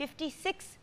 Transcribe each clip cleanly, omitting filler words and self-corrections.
56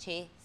6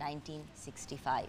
1965।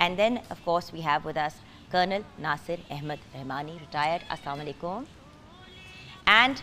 And then of course we have with us Colonel Nasir Ahmed Rahmani retired. Assalamu alaikum. And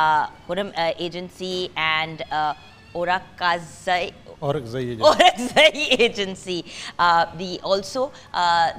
Huram agency and Orakzai agency. The also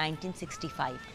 1965,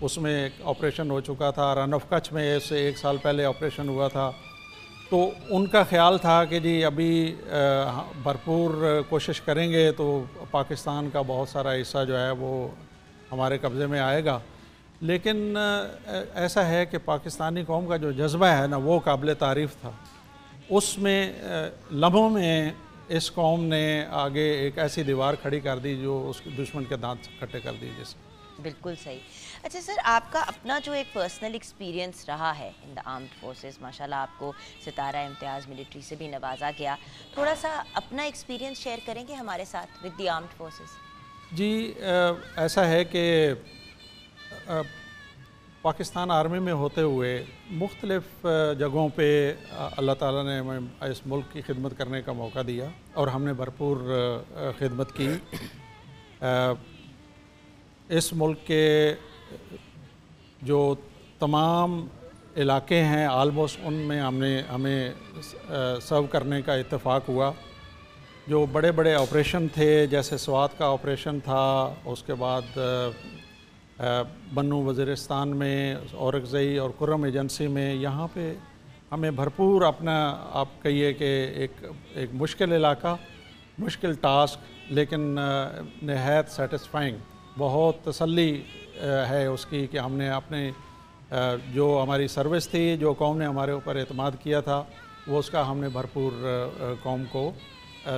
اس میں ایک operation ہو چکا تھا، رن of کچھ میں اس سے 1 سال پہلے آپریشن ہوا تھا. تو ان کا خیال تھا کہ جی ابھی بھرپور کوشش کریں گے تو پاکستان کا بہت سارا حصہ جو ہے وہ ہمارے قبضے میں آئے گا. لیکن ایسا ہے کہ پاکستانی قوم کا جو جذبہ ہے نا وہ قابل تعریف تھا. اس میں لمحوں میں اس قوم نے آگے ایک ایسی دیوار کھڑی کر دی جو اس دشمن کے دانت کھٹے کر دی. جیسے بالکل صحیح. اچھا سر، آپ کا اپنا جو ایک پرسنل ایکسپیرینس رہا ہے ان دا آرمڈ فورسز، ماشاء اللہ آپ کو ستارہ امتیاز ملٹری سے بھی نوازا گیا، تھوڑا سا اپنا ایکسپیرینس شیئر کریں گے ہمارے ساتھ ود دی آرمڈ فورسز؟ جی ایسا ہے کہ پاکستان آرمی میں ہوتے ہوئے مختلف جگہوں پہ اللہ تعالیٰ نے ہمیں اس ملک کی خدمت کرنے کا موقع دیا اور ہم نے بھرپور خدمت کی. اس ملک کے جو تمام علاقے ہیں آلموسٹ ان میں ہمیں سرو کرنے کا اتفاق ہوا. جو بڑے بڑے آپریشن تھے جیسے سوات کا آپریشن تھا، اس کے بعد بنو وزیرستان میں، اورکزئی اور کرم ایجنسی میں، یہاں پہ ہمیں بھرپور اپنا آپ کہیے کہ ایک مشکل علاقہ، مشکل ٹاسک، لیکن نہایت سیٹسفائنگ، بہت تسلی ہے اس کی کہ ہم نے اپنے جو ہماری سروس تھی، جو قوم نے ہمارے اوپر اعتماد کیا تھا، وہ اس کا ہم نے بھرپور قوم کو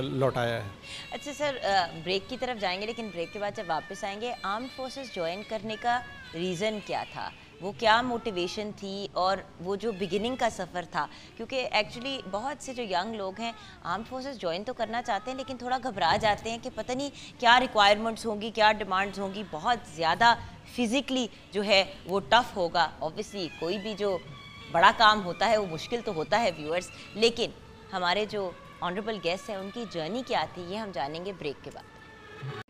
لوٹایا ہے. اچھا سر، بریک کی طرف جائیں گے، لیکن بریک کے بعد جب واپس آئیں گے، آرمڈ فورسز جوائن کرنے کا ریزن کیا تھا؟ وہ کیا موٹیویشن تھی اور وہ جو بگننگ کا سفر تھا؟ کیونکہ ایکچولی بہت سے جو ینگ لوگ ہیں آرمڈ فورسز جوائن تو کرنا چاہتے ہیں لیکن تھوڑا گھبرا جاتے ہیں کہ پتہ نہیں کیا ریکوائرمنٹس ہوں گی، کیا ڈیمانڈز ہوں گی، بہت زیادہ فزیکلی جو ہے وہ ٹف ہوگا. اوبویسلی کوئی بھی جو بڑا کام ہوتا ہے وہ مشکل تو ہوتا ہے ویورز، لیکن ہمارے جو آنریبل گیسٹ ہیں ان کی جرنی کیا تھی یہ ہم جانیں گے بریک کے بعد.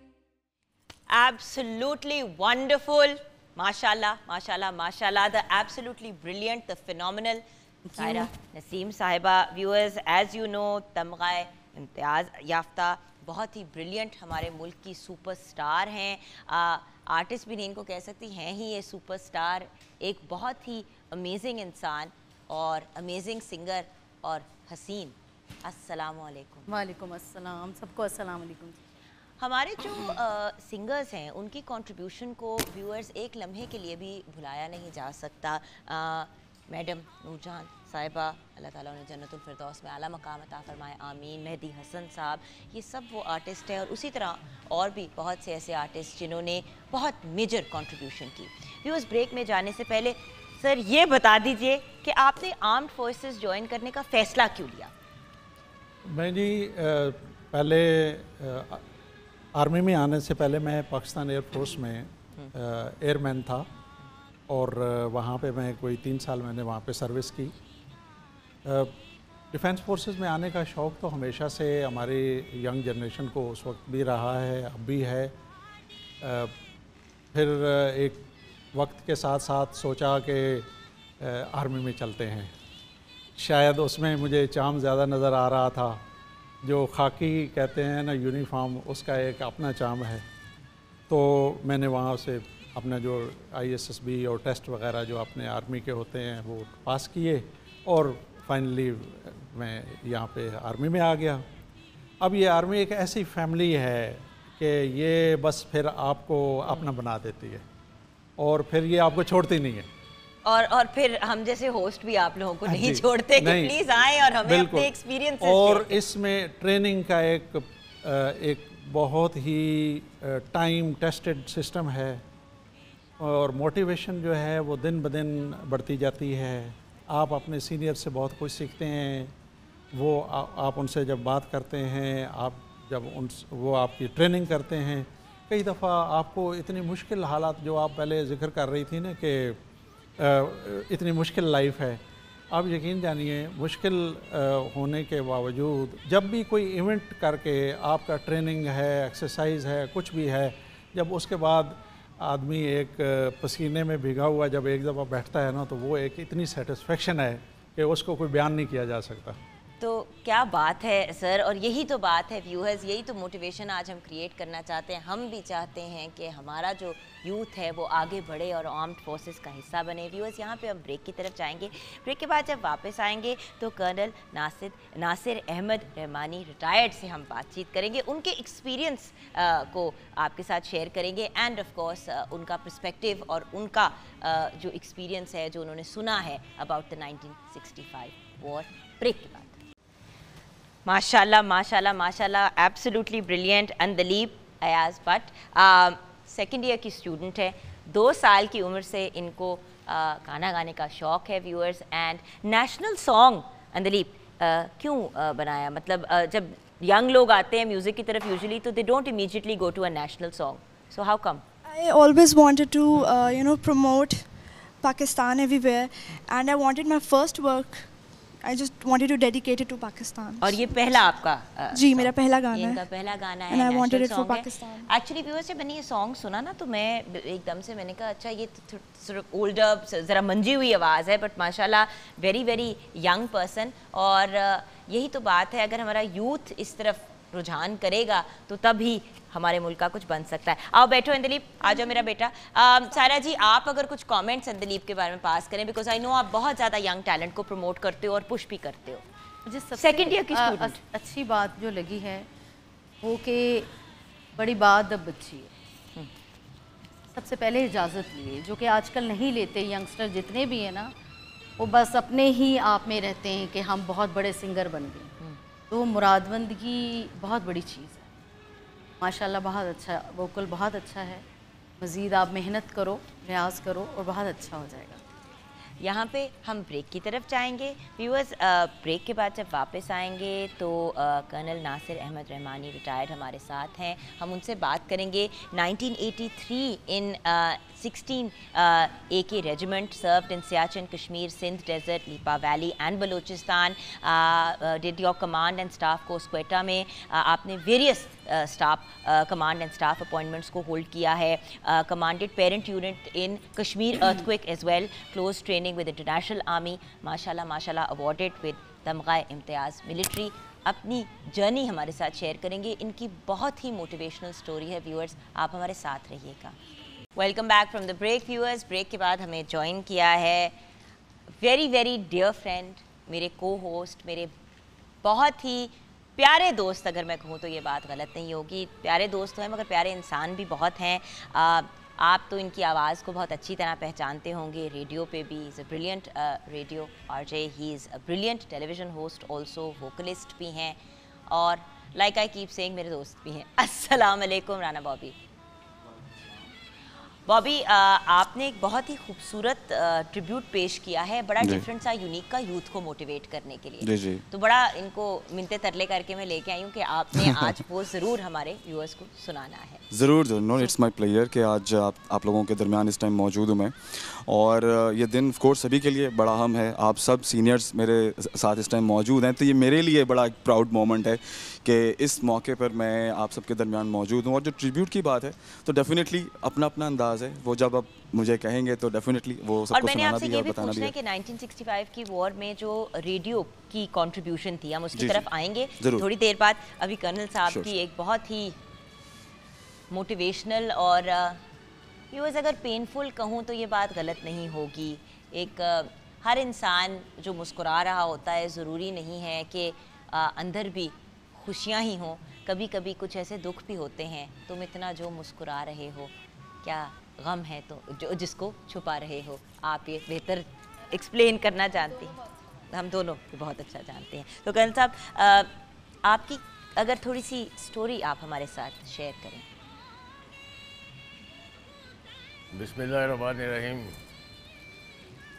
ایبسلیوٹلی ونڈرفل، ماشاءاللہ ماشاءاللہ ماشاءاللہ، دا ایبسلیوٹلی بریلینٹ، دا فینومنل. سائرہ نسیم صاحبہ، ویورز ایز یو نو، تمغہ امتیاز یافتہ، بہت ہی بریلینٹ ہمارے ملک کی سپر سٹار ہیں. آرٹسٹ بھی نہیں ان کو کہہ سکتی، ہیں ہی یہ سپر سٹار، ایک بہت ہی امیزنگ انسان اور امیزنگ سنگر اور حسین. السلام علیکم. وعلیکم السلام، سب کو السلام علیکم. ہمارے جو سنگرز ہیں ان کی کنٹریبیوشن کو ویورز ایک لمحے کے لیے بھی بھلایا نہیں جا سکتا. میڈم نور جہاں صاحبہ، اللہ تعالیٰ انہیں جنت الفردوس میں اعلیٰ مقام عطا فرمائے، آمین. مہدی حسن صاحب، یہ سب وہ آرٹسٹ ہیں، اور اسی طرح اور بھی بہت سے ایسے آرٹسٹ جنہوں نے بہت میجر کنٹریبیوشن کی. ویورز بریک میں جانے سے پہلے سر یہ بتا دیجئے کہ آپ نے آرمڈ فورسز جوائن کرنے کا فیصلہ کیوں لیا؟ میں جی پہلے آرمی میں آنے سے پہلے میں پاکستان ایئر فورس میں ایئر مین تھا، اور وہاں پہ میں کوئی 3 سال میں نے وہاں پہ سروس کی. ڈیفینس فورسز میں آنے کا شوق تو ہمیشہ سے ہماری ینگ جنریشن کو اس وقت بھی رہا ہے، اب بھی ہے. پھر ایک وقت کے ساتھ ساتھ سوچا کہ آرمی میں چلتے ہیں. شاید اس میں مجھے چام زیادہ نظر آ رہا تھا. جو خاکی کہتے ہیں نا یونیفارم، اس کا ایک اپنا چام ہے. تو میں نے وہاں سے اپنا جو ISSB اور ٹیسٹ وغیرہ جو اپنے آرمی کے ہوتے ہیں وہ پاس کیے، اور فائنلی میں یہاں پہ آرمی میں آ گیا. اب یہ آرمی ایک ایسی فیملی ہے کہ یہ بس پھر آپ کو اپنا بنا دیتی ہے، اور پھر یہ آپ کو چھوڑتی نہیں ہے. اور پھر ہم جیسے ہوسٹ بھی آپ لوگوں کو نہیں چھوڑتے کہ پلیز آئیں اور ہمیں اپنے ایکسپیرینس. اور اس میں ٹریننگ کا ایک بہت ہی ٹائم ٹیسٹڈ سسٹم ہے، اور موٹیویشن جو ہے وہ دن بدن بڑھتی جاتی ہے. آپ اپنے سینئر سے بہت کچھ سیکھتے ہیں. وہ آپ ان سے جب بات کرتے ہیں، آپ جب وہ آپ کی ٹریننگ کرتے ہیں، کئی دفعہ آپ کو اتنی مشکل حالات جو آپ پہلے ذکر کر رہی تھی نا کہ اتنی مشکل لائف ہے، آپ یقین جانیے مشکل ہونے کے باوجود جب بھی کوئی ایونٹ کر کے آپ کا ٹریننگ ہے، ایکسرسائز ہے، کچھ بھی ہے، جب اس کے بعد آدمی ایک پسینے میں بھیگا ہوا جب ایک دفعہ بیٹھتا ہے نا، تو وہ ایک اتنی سیٹسفیکشن ہے کہ اس کو کوئی بیان نہیں کیا جا سکتا. تو کیا بات ہے سر, اور یہی تو بات ہے ویورز, یہی تو موٹیویشن آج ہم کریٹ کرنا چاہتے ہیں. ہم بھی چاہتے ہیں کہ ہمارا جو یوتھ ہے وہ آگے بڑھے اور آرمڈ فورسز کا حصہ بنے. ویورز, یہاں پہ ہم بریک کی طرف جائیں گے. بریک کے بعد جب واپس آئیں گے تو کرنل ناصر احمد رحمانی ریٹائرڈ سے ہم بات چیت کریں گے, ان کے ایکسپیرینس کو آپ کے ساتھ شیئر کریں گے, اینڈ آف کورس ان کا پرسپیکٹیو اور ان کا جو ایکسپیرینس ہے, جو انہوں نے سنا ہے اباؤٹ دا 1965 وار. بریک کے بعد. ماشاءاللہ ماشاءاللہ ماشاءاللہ, absolutely brilliant. Andleeb Ayaz Butt second year کی اسٹوڈنٹ ہے, 2 سال کی عمر سے ان کو گانا گانے کا شوق ہے ویورز. اینڈ نیشنل سانگ اندلیب کیوں بنایا؟ مطلب جب ینگ لوگ آتے ہیں میوزک کی طرف یوزلی تو they don't immediately go to a national song, so how come? I always wanted to promote Pakistan everywhere, and I wanted my first work, I just wanted to dedicate it to Pakistan. اور یہ پہلا آپ کا؟ جی میرا پہلا گانا ہے. ان کا پہلا گانا ہے, and I wanted national it for song ہے. Pakistan. ایکچولی ویورز جب میں نے یہ سانگ سنا نا تو میں ایک دم سے میں نے کہا اچھا یہ صرف اولڈر ذرا منجی ہوئی آواز ہے, بٹ ماشاءاللہ ویری ویری ینگ پرسن. اور یہی تو بات ہے, اگر ہمارا یوتھ اس طرف رجحان کرے گا تو تب ہی ہمارے ملک کا کچھ بن سکتا ہے. آؤ بیٹھو اندلیب, آ جاؤ میرا بیٹا. سائرہ جی, آپ اگر کچھ کامنٹس اندلیب کے بارے میں پاس کریں, بیکاز آئی نو آپ بہت زیادہ ینگ ٹیلنٹ کو پروموٹ کرتے ہو اور پش بھی کرتے ہو. مجھے سب سیکنڈ ایئر کی سے اسٹوڈنٹ, اچھی بات جو لگی ہے وہ کہ بڑی بات اب بچی ہے. سب سے پہلے اجازت لیے, جو کہ آج کل نہیں لیتے ینگسٹر جتنے بھی ہیں نا, وہ بس اپنے ہی آپ میں رہتے ہیں کہ ہم بہت بڑے سنگر بن گئے. تو مرادمندگی بہت بڑی چیز ہے. ماشاءاللہ بہت اچھا ووکل, بہت اچھا ہے. مزید آپ محنت کرو, ریاض کرو اور بہت اچھا ہو جائے گا. یہاں پہ ہم بریک کی طرف جائیں گے ویورز. بریک کے بعد جب واپس آئیں گے تو کرنل ناصر احمد رحمانی ریٹائرڈ ہمارے ساتھ ہیں. ہم ان سے بات کریں گے 1983 ان 16 AK regiment served in Siachen, Kashmir, Sindh Desert, Lipa Valley and Balochistan. Did your command and staff course Quetta میں آپ نے various staff command and staff appointments کو hold کیا ہے. Commanded parent unit in Kashmir earthquake as well. Close training with International Army. ماشاءاللہ ماشاءاللہ awarded with تمغہ امتیاز military. اپنی جرنی ہمارے ساتھ شیئر کریں گے. ان کی بہت ہی موٹیویشنل سٹوری ہے ویورز, آپ ہمارے ساتھ رہیے گا. Welcome back from the break viewers. Break کے بعد ہمیں جوائن کیا ہے ویری ویری ڈیئر فرینڈ, میرے کو ہوسٹ, میرے بہت ہی پیارے دوست. اگر میں کہوں تو یہ بات غلط نہیں ہوگی, پیارے دوست ہیں مگر پیارے انسان بھی بہت ہیں. آپ تو ان کی آواز کو بہت اچھی طرح پہچانتے ہوں گے, ریڈیو پہ بھی. Is a brilliant radio RJ, he is a brilliant television host also, vocalist بھی ہیں, اور لائک آئی کیپ سیئنگ میرے دوست بھی ہیں. السلام علیکم رانا بابی. بابی, آپ نے ایک بہت ہی خوبصورت ٹریبیوٹ پیش کیا ہے, بڑا ڈفرینٹ سا یونیک کا یوتھ کو موٹیویٹ کرنے کے لیے. تو بڑا ان کو منتے ترلے کر کے میں لے کے آئی ہوں کہ آپ نے آج وہ ضرور ہمارے ویورز کو سنانا ہے. ضرور نو, اٹس مائی پلیئر کہ آج آپ لوگوں کے درمیان اس ٹائم موجود ہوں میں. اور یہ دن آف کورس سبھی کے لیے بڑا اہم ہے. آپ سب سینئرز میرے ساتھ اس ٹائم موجود ہیں, تو یہ میرے لیے بڑا ایک پراؤڈ مومنٹ ہے کہ اس موقع پر میں آپ سب کے درمیان موجود ہوں. اور جو ٹریبیوٹ کی بات ہے تو ڈیفینیٹلی اپنا اپنا انداز ہے, وہ جب آپ مجھے کہیں گے تو ڈیفینیٹلی وہ سب کو سنانا بھی ہے اور بتانا بھی ہے. کہ 1965 کی وار میں جو ریڈیو کی کنٹریبیوشن تھی, ہم اس کی طرف آئیں گے تھوڑی دیر بعد. ابھی کرنل صاحب کی ایک بہت ہی موٹیویشنل اور ویورز اگر پینفل کہوں تو یہ بات غلط نہیں ہوگی. ایک ہر انسان جو مسکرا رہا ہوتا ہے, ضروری نہیں ہے کہ اندر بھی خوشیاں ہی ہوں, کبھی کبھی کچھ ایسے دکھ بھی ہوتے ہیں. تم اتنا جو مسکرا رہے ہو, کیا غم ہے تو جس کو چھپا رہے ہو. آپ یہ بہتر ایکسپلین کرنا جانتی ہیں, ہم دونوں بہت اچھا جانتے ہیں. تو کرنل صاحب, آپ کی اگر تھوڑی سی سٹوری آپ ہمارے ساتھ شیئر کریں. بسم اللہ الرحمن الرحیم.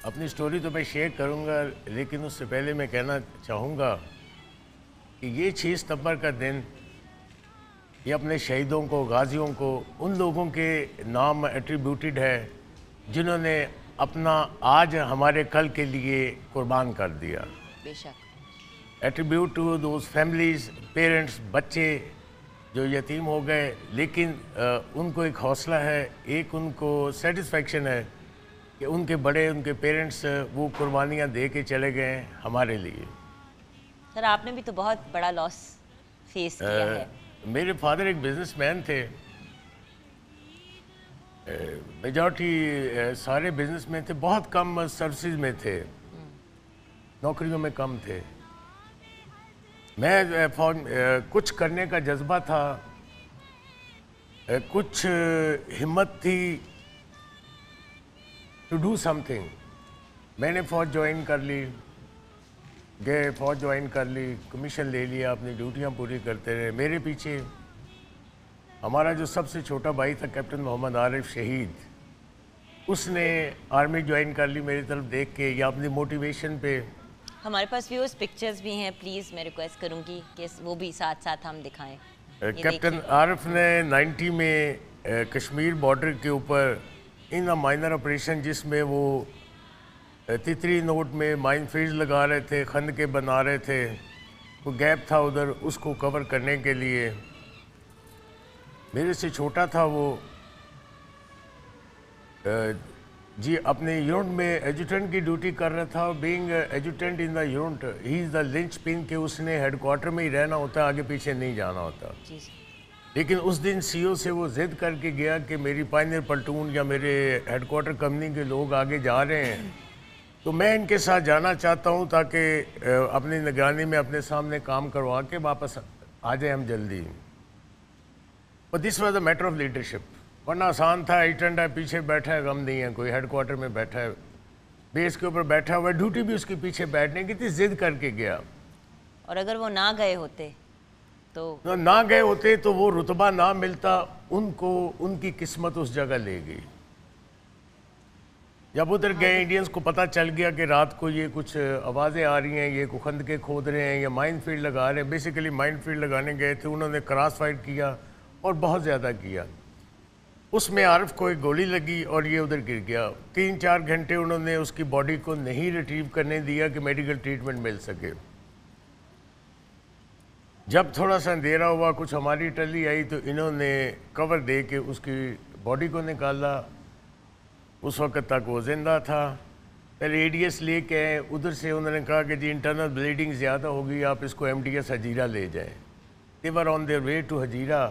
اپنی سٹوری تو میں شیئر کروں گا, لیکن اس سے پہلے میں کہنا چاہوں گا کہ یہ 6 ستمبر کا دن یہ اپنے شہیدوں کو, غازیوں کو, ان لوگوں کے نام ایٹریبیوٹیڈ ہے جنہوں نے اپنا آج ہمارے کل کے لیے قربان کر دیا. بے شک. Attribute to those families, parents, بچے جو یتیم ہو گئے, لیکن ان کو ایک حوصلہ ہے, ایک ان کو سیٹسفیکشن ہے کہ ان کے بڑے, ان کے پیرنٹس وہ قربانیاں دے کے چلے گئے ہمارے لیے. سر آپ نے بھی تو بہت بڑا لاس فیس کیا ہے. میرے فادر ایک بزنس مین تھے. میجورٹی سارے بزنس مین تھے, بہت کم سروسز میں تھے, نوکریوں میں کم تھے. میں کچھ کرنے کا جذبہ تھا, کچھ ہمت تھی ٹو ڈو سم تھنگ. میں نے فوج جوائن کر لی, گئے فوج جوائن کر لی, کمیشن لے لیا, اپنی ڈیوٹیاں پوری کرتے رہے. میرے پیچھے ہمارا جو سب سے چھوٹا بھائی تھا کیپٹن محمد عارف شہید, اس نے آرمی جوائن کر لی میری طرف دیکھ کے, یا اپنی موٹیویشن پہ. ہمارے پاس ویوز پکچرز بھی ہیں, پلیز میں ریکویسٹ کروں گی کہ وہ بھی ساتھ ساتھ ہم دکھائیں. کیپٹن عارف نے 90 میں کشمیر بارڈر کے اوپر ان مائنر آپریشن, جس میں وہ تتری نوٹ میں مائن فیلڈ لگا رہے تھے, خندقیں بنا رہے تھے, وہ گیپ تھا ادھر, اس کو کور کرنے کے لیے. میرے سے چھوٹا تھا وہ, جی اپنے یونٹ میں ایڈجوٹنٹ کی ڈیوٹی کر رہا تھا. Being adjutant in the unit, he is the linchpin پن, کہ اس نے ہیڈ کوارٹر میں ہی رہنا ہوتا ہے, آگے پیچھے نہیں جانا ہوتا. لیکن اس دن سی او سے وہ ضد کر کے گیا کہ میری پائنر پلٹون یا میرے ہیڈ کوارٹر کمپنی کے لوگ آگے جا رہے ہیں, تو میں ان کے ساتھ جانا چاہتا ہوں تاکہ اپنی نگرانی میں اپنے سامنے کام کروا کے واپس آ جائیں ہم جلدی. But this was a matter of leadership. ورنہ آسان تھا, ایجنٹ ہے پیچھے بیٹھا ہے, غم نہیں ہے, کوئی ہیڈ کوارٹر میں بیٹھا ہے, بیس کے اوپر بیٹھا ہوا ہے, ڈیوٹی بھی اس کے پیچھے بیٹھنے کی تھی, ضد کر کے گیا. اور اگر وہ نہ گئے ہوتے تو وہ رتبہ نہ ملتا ان کو, ان کی قسمت اس جگہ لے گئی. جب ادھر گئے انڈینز کو پتہ چل گیا کہ رات کو یہ کچھ آوازیں آ رہی ہیں, یہ کوئی خندقیں کھود رہے ہیں یا مائن فیلڈ لگا رہے ہیں. بیسیکلی مائن فیلڈ لگانے گئے تھے, انہوں نے کراس فائر کیا اور بہت زیادہ کیا. اس میں عارف کو ایک گولی لگی اور یہ ادھر گر گیا. 3-4 گھنٹے انہوں نے اس کی باڈی کو نہیں ریٹریو کرنے دیا کہ میڈیکل ٹریٹمنٹ مل سکے. جب تھوڑا سا اندھیرا ہوا, کچھ ہماری ٹلی آئی, تو انہوں نے کور دے کے اس کی باڈی کو نکالا. اس وقت تک وہ زندہ تھا. پہلے اے ڈی ایس لے کے آئے, ادھر سے انہوں نے کہا کہ جی انٹرنل بلیڈنگ زیادہ ہوگی, آپ اس کو ایم ڈی ایس ہجیرہ لے جائیں. They were on their way to Hajira.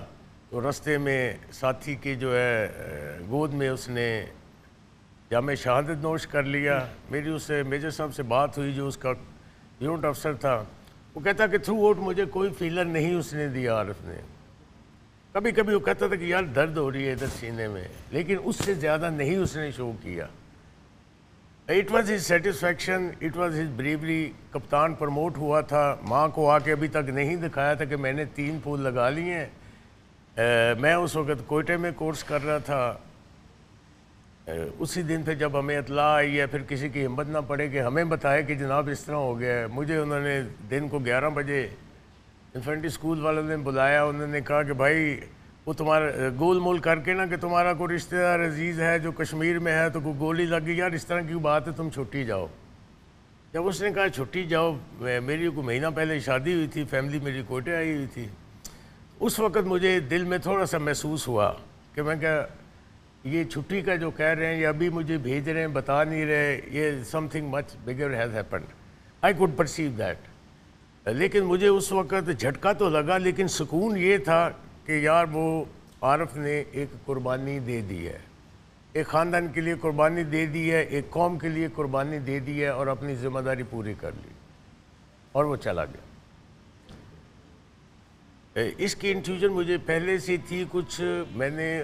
تو رستے میں ساتھی کی جو ہے گود میں اس نے جامِ شہادت نوش کر لیا. میری اس سے میجر صاحب سے بات ہوئی, جو اس کا یونٹ افسر تھا. وہ کہتا کہ تھرو آؤٹ مجھے کوئی فیلر نہیں اس نے دیا عارف نے. کبھی کبھی وہ کہتا تھا کہ یار درد ہو رہی ہے ادھر سینے میں, لیکن اس سے زیادہ نہیں اس نے شو کیا. It was his satisfaction, it was his bravery. کپتان پروموٹ ہوا تھا, ماں کو آ کے ابھی تک نہیں دکھایا تھا کہ میں نے 3 پھول لگا لیے ہیں. میں اس وقت کوئٹے میں کورس کر رہا تھا. اسی دن پہ جب ہمیں اطلاع آئی ہے, پھر کسی کی ہمت نہ پڑے کہ ہمیں بتائے کہ جناب اس طرح ہو گیا ہے. مجھے انہوں نے دن کو 11 بجے انفینٹری اسکول والوں نے بلایا. انہوں نے کہا کہ بھائی وہ تمہارا گول مول کر کے نا کہ تمہارا کوئی رشتہ دار عزیز ہے جو کشمیر میں ہے, تو کوئی گولی لگ گئی, یار اس طرح کی بات ہے, تم چھٹی جاؤ. جب اس نے کہا چھٹی جاؤ, میری کوئی مہینہ پہلے شادی ہوئی تھی, فیملی میری کوئٹے آئی ہوئی تھی. اس وقت مجھے دل میں تھوڑا سا محسوس ہوا کہ میں کہا یہ چھٹی کا جو کہہ رہے ہیں, یہ ابھی مجھے بھیج رہے ہیں, بتا نہیں رہے, یہ some thing much bigger has happened. I could perceive that. لیکن مجھے اس وقت جھٹکا تو لگا, لیکن سکون یہ تھا کہ یار وہ عارف نے ایک قربانی دے دی ہے, ایک خاندان کے لیے قربانی دے دی ہے, ایک قوم کے لیے قربانی دے دی ہے, اور اپنی ذمہ داری پوری کر لی اور وہ چلا گیا. اس کی انٹیوژن مجھے پہلے سے تھی کچھ. میں نے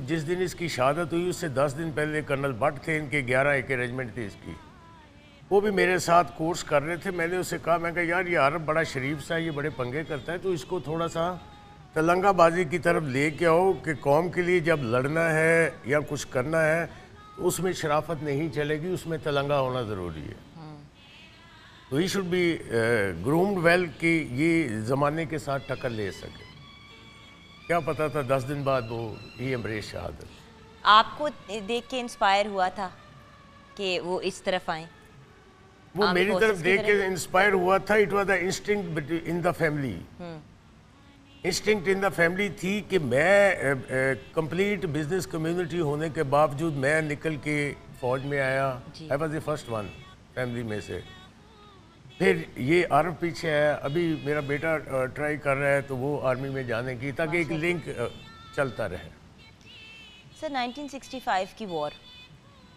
جس دن اس کی شہادت ہوئی اس سے 10 دن پہلے کرنل بٹ تھے, ان کے 11 ایک ریجمنٹ تھی اس کی, وہ بھی میرے ساتھ کورس کر رہے تھے. میں نے اسے کہا, میں کہا یار یہ عرب بڑا شریف سا, یہ بڑے پنگے کرتا ہے, تو اس کو تھوڑا سا تلنگا بازی کی طرف لے کے آؤ کہ قوم کے لیے جب لڑنا ہے یا کچھ کرنا ہے تو اس میں شرافت نہیں چلے گی, اس میں تلنگا ہونا ضروری ہے. تو he should be groomed well کہ یہ زمانے کے ساتھ ٹکر لے سکے. کیا پتا تھا 10 دن بعد وہ ہی امبریس شہادت. آپ کو دیکھ کے انسپائر ہوا تھا کہ وہ اس طرف آئیں؟ وہ میری طرف دیکھ کے انسپائر ہوا تھا. It was the instinct in the family. Instinct in the family تھی کہ میں کمپلیٹ بزنس کمیونٹی ہونے کے باوجود میں نکل کے فوج میں آیا. I was the first one family میں سے. پھر یہ عرب پیچھے ہے. ابھی میرا بیٹا ٹرائی کر رہا ہے تو وہ آرمی میں جانے کی, تاکہ ایک لنک چلتا رہے. سر 1965 کی وار,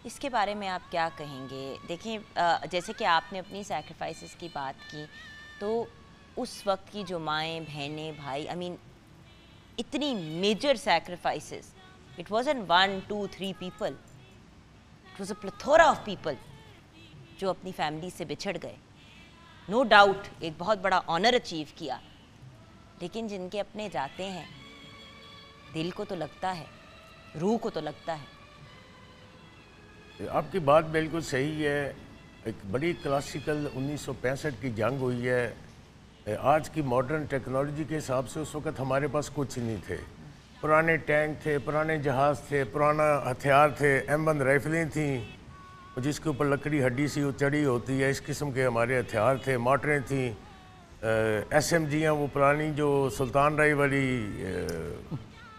اس کے بارے میں آپ کیا کہیں گے؟ دیکھیں جیسے کہ آپ نے اپنی سیکریفائسز کی بات کی, تو اس وقت کی جو مائیں بہنیں بھائی, اتنی major sacrifices, it wasn't 1 2 3 people, it was a plethora of people جو اپنی فیملی سے بچھڑ گئے. نو ڈاؤٹ ایک بہت بڑا آنر اچیو کیا, لیکن جن کے اپنے جاتے ہیں دل کو تو لگتا ہے, روح کو تو لگتا ہے. آپ کی بات بالکل صحیح ہے. ایک بڑی کلاسیکل 1965 کی جنگ ہوئی ہے. آج کی ماڈرن ٹیکنالوجی کے حساب سے اس وقت ہمارے پاس کچھ نہیں تھے. پرانے ٹینک تھے, پرانے جہاز تھے, پرانا ہتھیار تھے, M1 رائفلیں تھیں جس کے اوپر لکڑی ہڈی سی چڑھی ہوتی ہے, اس قسم کے ہمارے ہتھیار تھے. موٹریں تھیں, SMGیاں وہ پرانی جو سلطان رائی والی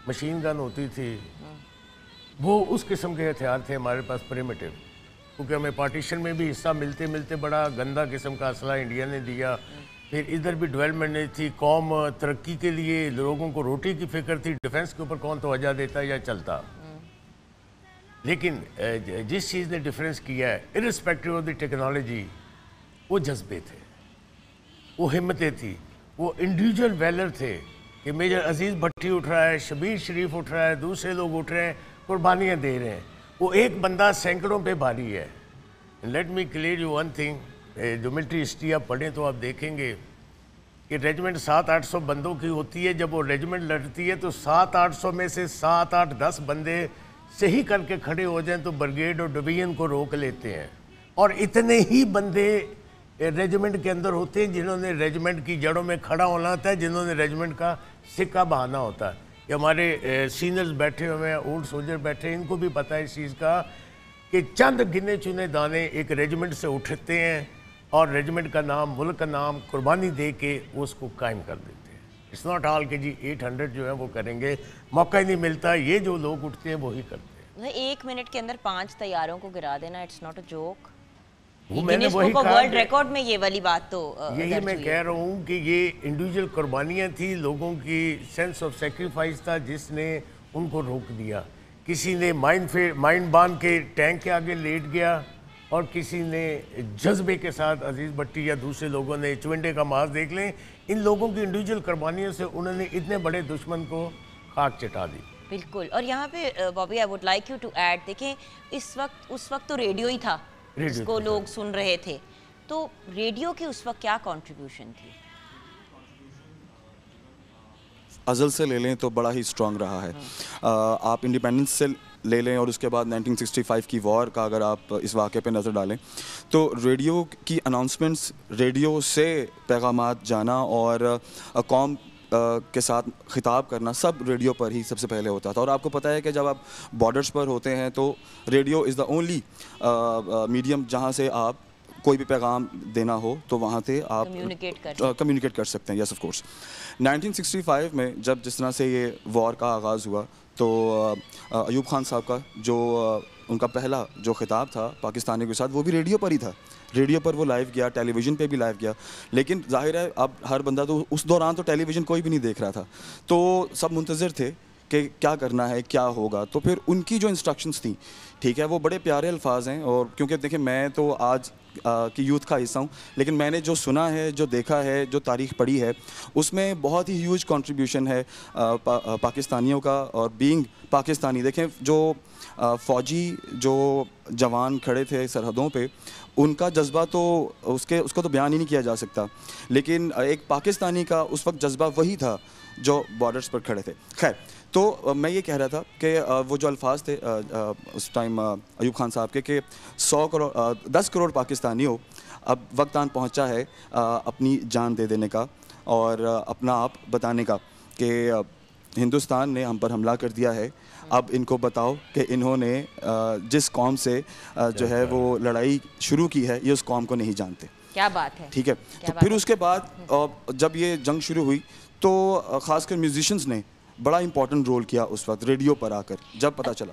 مشین گن ہوتی تھی, وہ اس قسم کے ہتھیار تھے ہمارے پاس پریمیٹیو. کیونکہ ہمیں پارٹیشن میں بھی حصہ ملتے ملتے بڑا گندا قسم کا اسلحہ انڈیا نے دیا. پھر ادھر بھی ڈیولپمنٹ نہیں تھی. قوم ترقی کے لیے لوگوں کو روٹی کی فکر تھی, ڈیفنس کے اوپر کون توجہ دیتا یا چلتا. لیکن جس چیز نے ڈیفرنس کیا ہے ارسپیکٹیو آف دی ٹیکنالوجی, وہ جذبے تھے, وہ ہمتیں تھی, وہ انڈیویجول ویلر تھے کہ میجر عزیز بھٹی اٹھ رہا ہے, شبیر شریف اٹھ رہا ہے, دوسرے لوگ اٹھ رہے ہیں, قربانیاں دے رہے ہیں. وہ ایک بندہ سینکڑوں پہ بھاری ہے. Let me clear you one thing, جو ملٹری ہسٹری آپ پڑھیں تو آپ دیکھیں گے کہ ریجمنٹ 700-800 بندوں کی ہوتی ہے. جب وہ ریجمنٹ لڑتی ہے تو 700-800 میں سے 7-8-10 بندے صحیح کر کے کھڑے ہو جائیں تو برگیڈ اور ڈویژن کو روک لیتے ہیں. اور اتنے ہی بندے ریجمنٹ کے اندر ہوتے ہیں جنہوں نے ریجمنٹ کی جڑوں میں کھڑا ہونا ہوتا ہے, جنہوں نے ریجمنٹ کا سکہ بہانا ہوتا ہے. کہ ہمارے سینئرز بیٹھے ہوئے ہیں, اولڈ سولجر بیٹھے ہیں, ان کو بھی پتہ ہے اس چیز کا کہ چند گنے چنے دانے ایک ریجمنٹ سے اٹھتے ہیں اور ریجمنٹ کا نام, ملک کا نام قربانی دے کے وہ اس کو قائم کر دیتے ہیں. اٹس ناٹ آل کہ جی 800 جو ہے وہ کریں گے, موقع ہی نہیں ملتا. یہ جو لوگ اٹھتے ہیں وہی کرتے ہیں. 1 منٹ کے اندر 5 طیاروں کو گرا دینا, اٹس ناٹ اے جوک. میں نے وہی کہا, ورلڈ ریکارڈ میں یہ والی بات تو یہی میں کہہ رہا ہوں کہ یہ انڈیویجول قربانیاں تھیں, لوگوں کی سینس آف سیکریفائس تھا جس نے ان کو روک دیا. کسی نے مائنڈ باندھ کے ٹینک کے آگے لیٹ گیا, اور کسی نے جذبے کے ساتھ, عزیز بھٹی یا دوسرے لوگوں نے, چونڈے کا ماس دیکھ لیں, ان لوگوں کی انڈیویجول قربانیوں سے انہوں نے اتنے بڑے دشمن کو خاک چٹا دی. بالکل. اور یہاں پہ Bobby I would like you to add, دیکھیں اس وقت تو ریڈیو ہی تھا جس کو لوگ سن رہے تھے, تو ریڈیو کی اس وقت کیا کنٹریبیوشن تھی؟ ازل سے لے لیں تو بڑا ہی اسٹرانگ رہا ہے. آپ انڈیپینڈنس سے لے لیں اور اس کے بعد 1965 کی وار کا اگر آپ اس واقعے پہ نظر ڈالیں تو ریڈیو کی اناؤنسمنٹس, ریڈیو سے پیغامات جانا اور قوم کے ساتھ خطاب کرنا سب ریڈیو پر ہی سب سے پہلے ہوتا تھا. اور آپ کو پتہ ہے کہ جب آپ بارڈرز پر ہوتے ہیں تو radio is the only medium جہاں سے آپ کوئی بھی پیغام دینا ہو تو وہاں سے آپ کمیونیکیٹ کر سکتے ہیں. Yes of course. 1965 میں جب جس طرح سے یہ وار کا آغاز ہوا تو ایوب خان صاحب کا جو ان کا پہلا جو خطاب تھا پاکستانیوں کے ساتھ وہ بھی ریڈیو پر ہی تھا. ریڈیو پر وہ لائیو گیا, ٹیلی ویژن پہ بھی لائیو گیا. لیکن ظاہر ہے اب ہر بندہ تو اس دوران تو ٹیلی ویژن کوئی بھی نہیں دیکھ رہا تھا, تو سب منتظر تھے کہ کیا کرنا ہے, کیا ہوگا. تو پھر ان کی جو انسٹرکشنز تھیں, ٹھیک ہے, وہ بڑے پیارے الفاظ ہیں. اور کیونکہ دیکھیں میں تو آج کی یوتھ کا حصہ ہوں, لیکن میں نے جو سنا ہے, جو دیکھا ہے, جو تاریخ پڑھی ہے, اس میں بہت ہی ہیوج کنٹریبیوشن ہے پاکستانیوں کا. اور بینگ پاکستانی, دیکھیں جو فوجی جو جوان کھڑے تھے سرحدوں پہ, ان کا جذبہ تو اس کو تو بیان ہی نہیں کیا جا سکتا. لیکن ایک پاکستانی کا اس وقت جذبہ وہی تھا جو بارڈرز پر کھڑے تھے. خیر, تو میں یہ کہہ رہا تھا کہ وہ جو الفاظ تھے اس ٹائم ایوب خان صاحب کے کہ 10 کروڑ پاکستانی ہو, اب وقت آن پہنچا ہے اپنی جان دے دینے کا اور اپنا آپ بتانے کا کہ ہندوستان نے ہم پر حملہ کر دیا ہے. اب ان کو بتاؤ کہ انہوں نے جس قوم سے جو ہے وہ لڑائی شروع کی ہے یہ اس قوم کو نہیں جانتے. کیا بات ہے. ٹھیک ہے. تو پھر اس کے بعد جب یہ جنگ شروع ہوئی تو خاص کر میوزیشنز نے بڑا امپورٹنٹ رول کیا اس وقت ریڈیو پر آ کر, جب پتہ چلا.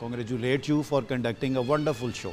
congratulate you for conducting a wonderful show.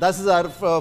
10,000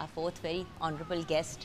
our fourth very honorable guest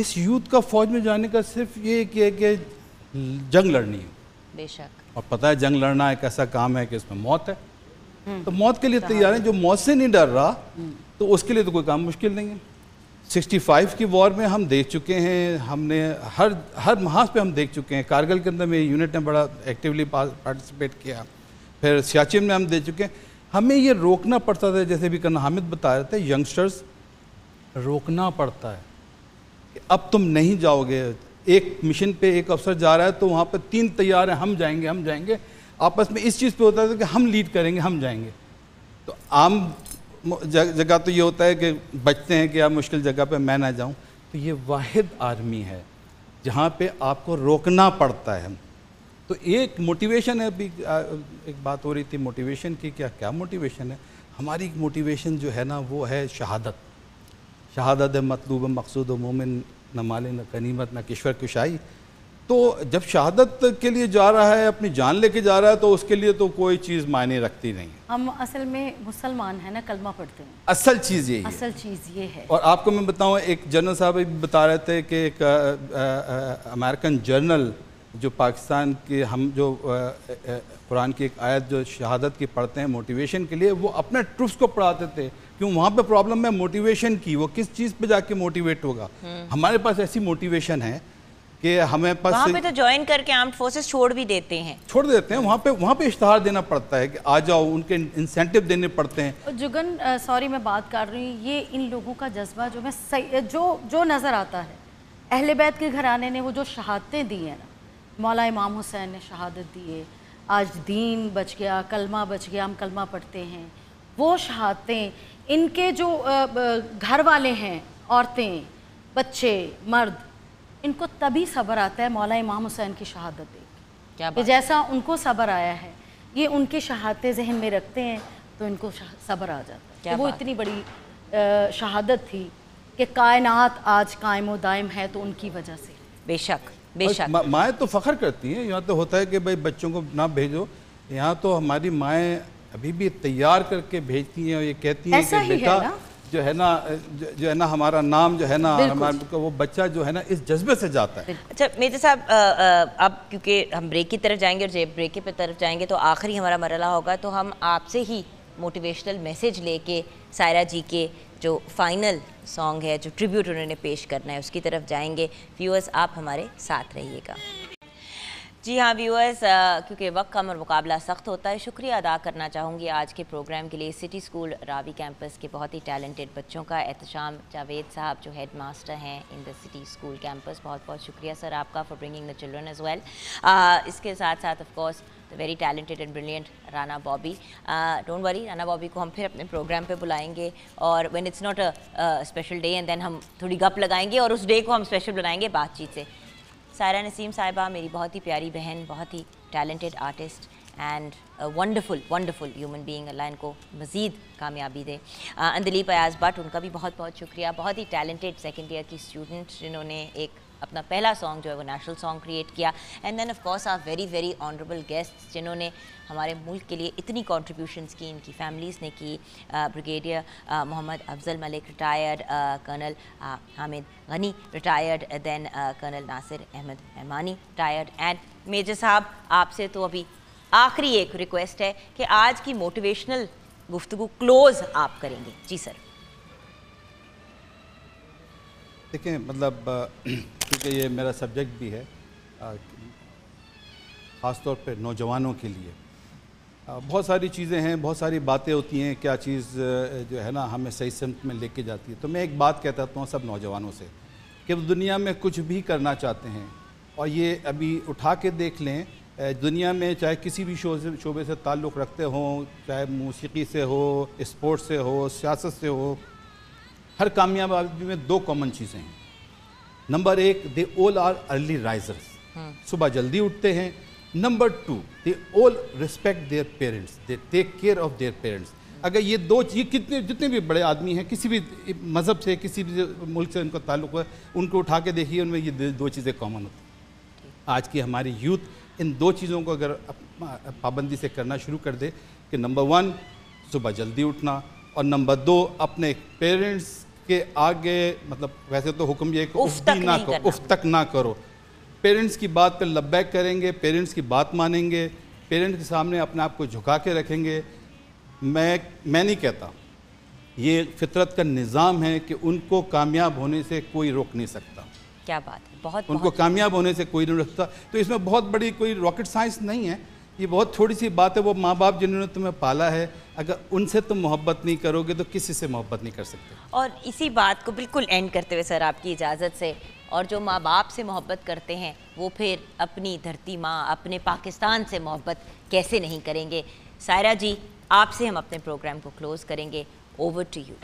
us youth کا فوج میں جانے کا صرف یہ کہ جنگ لڑنی ہے، بے شک، اور پتہ ہے جنگ لڑنا ایک ایسا کام ہے کہ اس میں موت ہے، تو موت کے لیے تیار ہیں. جو موت سے نہیں ڈر رہا تو اس کے لیے تو کوئی کام مشکل نہیں ہے. 65 کی وار میں ہم دیکھ چکے ہیں، ہم نے ہر محاذ پہ ہم دیکھ چکے ہیں. کارگل کے اندر میں یونٹ نے بڑا ایکٹیولی پارٹیسپیٹ کیا، پھر سیاچن میں ہم دیکھ چکے ہیں. ہمیں یہ روکنا پڑتا تھا، جیسے بھی کرنا حامد بتا رہے تھے، ینگسٹرز روکنا پڑتا ہے کہ اب تم نہیں جاؤ گے. ایک مشن پہ ایک افسر جا رہا ہے تو وہاں پہ 3 تیار ہیں، ہم جائیں گے. آپس میں اس چیز پہ ہوتا ہے کہ ہم لیڈ کریں گے، ہم جائیں گے. تو عام جگہ تو یہ ہوتا ہے کہ بچتے ہیں کہ آپ مشکل جگہ پہ میں نہ جاؤں. تو یہ واحد آرمی ہے جہاں پہ آپ کو روکنا پڑتا ہے. تو ایک موٹیویشن ہے. ابھی ایک بات ہو رہی تھی موٹیویشن کی، کیا موٹیویشن ہے ہماری؟ موٹیویشن جو ہے نا وہ ہے شہادت مطلوب مقصود و مومن، نہ مال نہ غنیمت نہ کشور کشائی. تو جب شہادت کے لیے جا رہا ہے، اپنی جان لے کے جا رہا ہے، تو اس کے لیے تو کوئی چیز معنی رکھتی نہیں. ہم اصل میں مسلمان ہیں نا، کلمہ پڑھتے ہیں، اصل چیز یہی ہے. اصل چیز یہ ہے. اور آپ کو میں بتاؤں، ایک جنرل صاحب بتا رہے تھے کہ ایک امریکن جرنل جو پاکستان کے ہم جو قرآن کی ایک آیت جو شہادت کی پڑھتے ہیں موٹیویشن کے لیے، وہ اپنے ٹروپس کو پڑھاتے تھے. کیوں؟ وہاں پہ پرابلم ہے موٹیویشن کی. وہ کس چیز پہ جا کے موٹیویٹ ہوگا؟ ہمارے پاس ایسی موٹیویشن ہے کہ ہمیں پاس وہاں پہ تو جوائن کر کے آرمڈ فورسز چھوڑ دیتے ہیں. وہاں پہ اشتہار دینا پڑتا ہے کہ آ جاؤ، ان کے انسینٹیو دینے پڑتے ہیں. جگن سوری میں بات کر رہی ہوں، یہ ان لوگوں کا جذبہ جو نظر آتا ہے. اہل بیت کے گھرانے نے وہ جو شہادتیں دی ہیں نا، مولا امام حسین نے شہادت دی ہے، آج دین بچ گیا، کلمہ بچ گیا، ہم کلمہ پڑھتے ہیں. وہ شہادتیں ان کے جو گھر والے ہیں، عورتیں، بچے، مرد، ان کو تبھی صبر آتا ہے مولا امام حسین کی شہادت دیکھ کہ جیسا ان کو صبر آیا ہے، یہ ان کی شہادتیں ذہن میں رکھتے ہیں تو ان کو صبر آ جاتا ہے. وہ اتنی بڑی شہادت تھی کہ کائنات آج قائم و دائم ہے تو ان کی وجہ سے. بے شک، بے شک. مائیں تو فخر کرتی ہیں. یہاں تو ہوتا ہے کہ بھائی بچوں کو نہ بھیجو. یہاں تو ہماری مائیں ابھی بھی تیار کر کے بھیجتی ہیں اور یہ کہتی ہیں کہ بیٹا جو ہے نا ہمارا نام جو ہے نا، وہ بچہ جو ہے نا اس جذبے سے جاتا ہے. اچھا میجر صاحب، اب کیونکہ ہم بریک کی طرف جائیں گے اور جب بریک کی طرف جائیں گے تو آخری ہمارا مرحلہ ہوگا، تو ہم آپ سے ہی موٹیویشنل میسیج لے کے سائرہ جی کے جو فائنل سانگ ہے، جو ٹریبیوٹ انہوں نے پیش کرنا ہے، اس کی طرف جائیں گے. ویورز آپ ہمارے ساتھ رہیے گا. جی ہاں ویورز، کیونکہ وقت کم اور مقابلہ سخت ہوتا ہے، شکریہ ادا کرنا چاہوں گی آج کے پروگرام کے لیے سٹی اسکول راوی کیمپس کے بہت ہی ٹیلنٹڈ بچوں کا. احتشام جاوید صاحب جو ہیڈ ماسٹر ہیں in the city school campus, بہت بہت شکریہ سر آپ کا for bringing the children as well. اس کے ساتھ ساتھ of course the very talented and brilliant Rana Bobby. Don't worry, Rana بابی کو ہم پھر اپنے پروگرام پہ بلائیں گے، اور when it's not a special day and then ہم تھوڑی گپ لگائیں گے اور اس ڈے کو ہم اسپیشل بنائیں گے بات چیت سے. سائرہ نسیم صاحبہ میری بہت ہی پیاری بہن، بہت ہی talented artist and wonderful human being, اللہ ان کو مزید کامیابی دے. اندلیپ ایاز بٹ، ان کا بھی بہت بہت شکریہ، بہت ہی ٹیلنٹڈ سیکنڈ ایئر کی اسٹوڈنٹ جنہوں نے ایک اپنا پہلا سانگ جو ہے وہ نیشنل سانگ کریٹ کیا. And then of course our very honourable guest جنہوں نے ہمارے ملک کے لیے اتنی کنٹریبیوشنس کی، ان کی فیملیز نے کی. Brigadier Muhammad Afzal Malik retired, colonel Hamid Ghani retired, then colonel Nasir Ahmed Rehmani retired. And major صاحب آپ سے تو ابھی آخری ایک ریکویسٹ ہے کہ آج کی موٹیویشنل گفتگو کلوز آپ کریں گے. جی سر. دیکھیں مطلب کیونکہ یہ میرا سبجیکٹ بھی ہے، خاص طور پہ نوجوانوں کے لیے بہت ساری چیزیں ہیں، بہت ساری باتیں ہوتی ہیں، کیا چیز جو ہے نا ہمیں صحیح سمت میں لے کے جاتی ہے. تو میں ایک بات کہتا ہوں سب نوجوانوں سے کہ وہ دنیا میں کچھ بھی کرنا چاہتے ہیں، اور یہ ابھی اٹھا کے دیکھ لیں، دنیا میں چاہے کسی بھی شعبے سے تعلق رکھتے ہوں، چاہے موسیقی سے ہو، اسپورٹ سے ہو، سیاست سے ہو، ہر کامیابی میں 2 کامن چیزیں ہیں. Number 1، they all are early risers, صبح جلدی اٹھتے ہیں. Number 2، they all respect their parents, they take care of their parents. اگر یہ 2 جتنے بھی بڑے آدمی ہیں، کسی بھی مذہب سے، کسی بھی ملک سے ان کا تعلق ہے، ان کو اٹھا کے دیکھیے، ان میں یہ 2 چیزیں کامن ہوتی ہیں. آج کی ہماری یوتھ ان 2 چیزوں کو اگر پابندی سے کرنا شروع کر دے کہ نمبر 1 صبح جلدی اٹھنا، اور نمبر 2 اپنے پیرنٹس کہ آگے مطلب ویسے تو حکم یہ ہے کہ اف تک نہیں کرنا، اف تک نہ کرو. پیرنٹس کی بات پہ لبیک کریں گے, پیرنٹس کی بات مانیں گے, پیرنٹس کے سامنے اپنے آپ کو جھکا کے رکھیں گے. میں نہیں کہتا, یہ فطرت کا نظام ہے کہ ان کو کامیاب ہونے سے کوئی روک نہیں سکتا. کیا بات ہے, بہت ان کو کامیاب ہونے سے کوئی نہیں رکھتا. تو اس میں بہت بڑی کوئی راکٹ سائنس نہیں ہے, یہ بہت تھوڑی سی بات ہے. وہ ماں باپ جنہوں نے تمہیں پالا ہے, اگر ان سے تم محبت نہیں کرو گے تو کسی سے محبت نہیں کر سکتے. اور اسی بات کو بالکل اینڈ کرتے ہوئے سر آپ کی اجازت سے, اور جو ماں باپ سے محبت کرتے ہیں وہ پھر اپنی دھرتی ماں, اپنے پاکستان سے محبت کیسے نہیں کریں گے. سائرہ جی, آپ سے ہم اپنے پروگرام کو کلوز کریں گے. Over to you.